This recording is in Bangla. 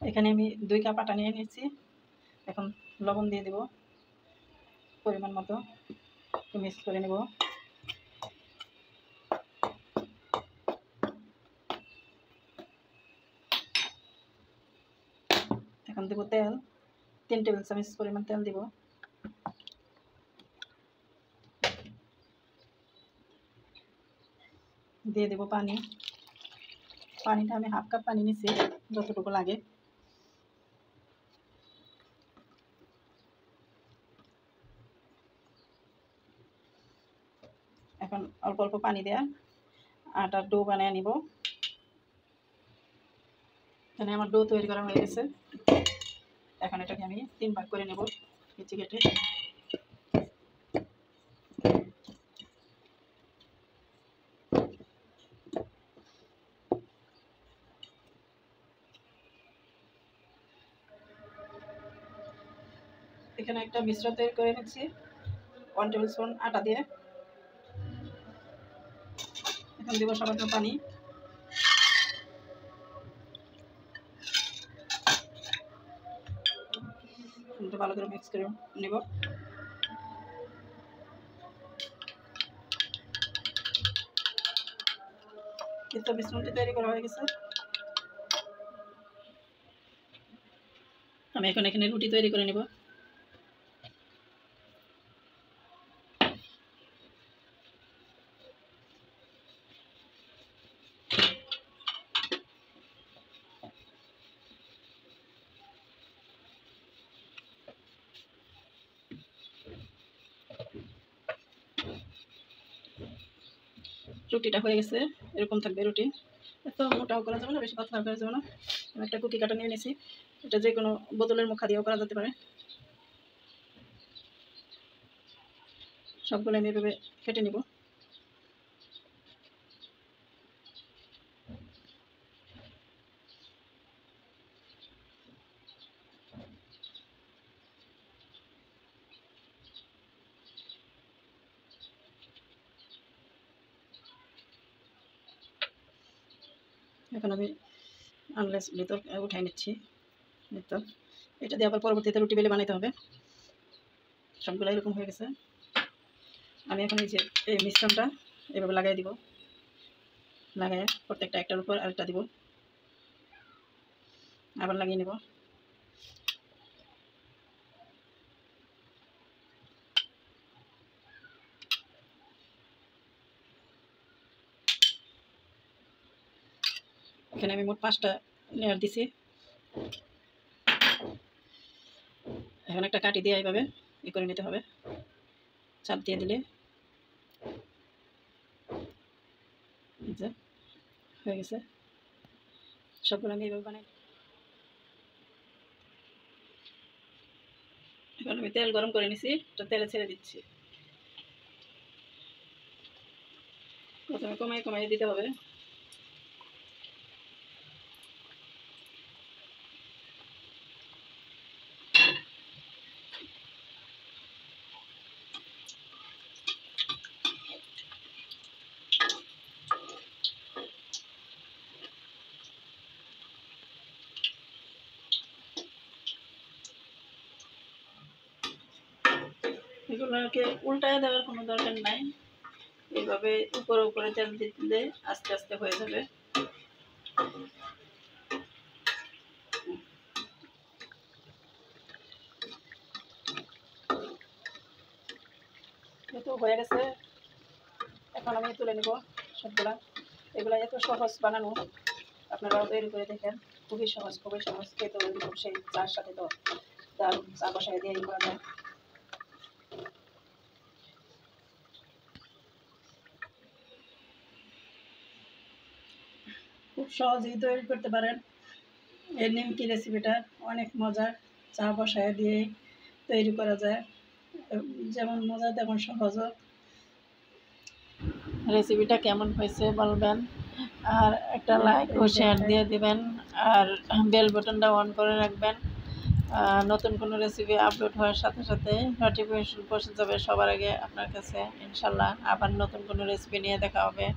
এখানে আমি 2 কাপ আটা নিয়ে নিয়েছি। এখন লবণ দিয়ে দেব পরিমাণ মতো, একটু মিক্স করে নেব। এখন দেব তেল, 3 টেবিল চামচ পরিমাণ তেল দেব। দিয়ে দেব পানি। পানিটা আমি হাফ কাপ পানি নিচ্ছি, যতটুকু লাগে। এখন অল্প অল্প পানি দেয়া আটার ডো বানিয়ে নিব। এখানে আমার ডো তৈরি করা হয়ে গেছে। এখন এটাকে আমি 3 ভাগ করে নেব কেটে কেটে। এখানে একটা মিশ্রণ তৈরি করে নিচ্ছি 1 টেবিল স্পুন আটা দিয়ে। এখন দেব সামান্য পানি। এটা ভালো করে মিক্স করে নেব। কিন্তু মিশ্রণটি তৈরি করা হয়ে গেছে। আমি এখন এখানে রুটি তৈরি করে নেব। রুটিটা হয়ে গেছে, এরকম থাকবে রুটি। এত মোটাও করা যাবে না, বেশি পাতলাও করা যাবে না। আমি একটা কুকি কাটা নিয়ে নিয়েছি, এটা যে কোনো বোতলের মুখা দিয়েও করা যেতে পারে। সবগুলো আমি এভাবে কেটে নিব। এখন আমি আনলেস ভিতর উঠাই নিচ্ছি। ভিতর এটা দিয়ে আবার পরবর্তীতে রুটি বেলে বানাইতে হবে। সবগুলো এরকম হয়ে গেছে। আমি এখন এই যে এই মিশ্রণটা এভাবে লাগাই দিব। লাগাই প্রত্যেকটা একটার উপর আরেকটা দিব, আবার লাগিয়ে নেব। এখানে আমি মোট 5টা লেয়ার দিছি। এখন একটা কাঠি দিয়ে এইভাবে ই করে নিতে হবে, চাপ দিয়ে দিলে হয়ে গেছে। সবগুলো আমি এইভাবে বানাই। এখন আমি তেল গরম করে নিছি, তো তেলে ছেড়ে দিচ্ছি। প্রথমে কমাই কমাই দিতে হবে। এগুলোকে উল্টায় দেওয়ার কোনো দরকার নাই, এইভাবে উপরে উপরে তেল দিলে আস্তে আস্তে হয়ে যাবে। তো হয়ে গেছে, এখন আমি তুলে নেব সবগুলা। এগুলো এত সহজ বানানো, আপনারাও তৈরি করে দেখেন। খুবই সহজ, খুবই সহজ। খেতে সেই চার সাথে তো দারুণ, চা বসায় দিয়ে করা যায়। খুব সহজেই তৈরি করতে পারেন। এই নিমকি রেসিপিটা অনেক মজার, চা বসায় দিয়ে তৈরি করা যায়। যেমন মজা তেমন সহজও। রেসিপিটা কেমন হয়েছে বলবেন, আর একটা লাইক ও শেয়ার দিয়ে দিবেন, আর বেল বাটনটা অন করে রাখবেন। নতুন কোনো রেসিপি আপলোড হওয়ার সাথে সাথে নোটিফিকেশন পৌঁছে যাবে সবার আগে আপনার কাছে। ইনশাল্লাহ আবার নতুন কোনো রেসিপি নিয়ে দেখা হবে।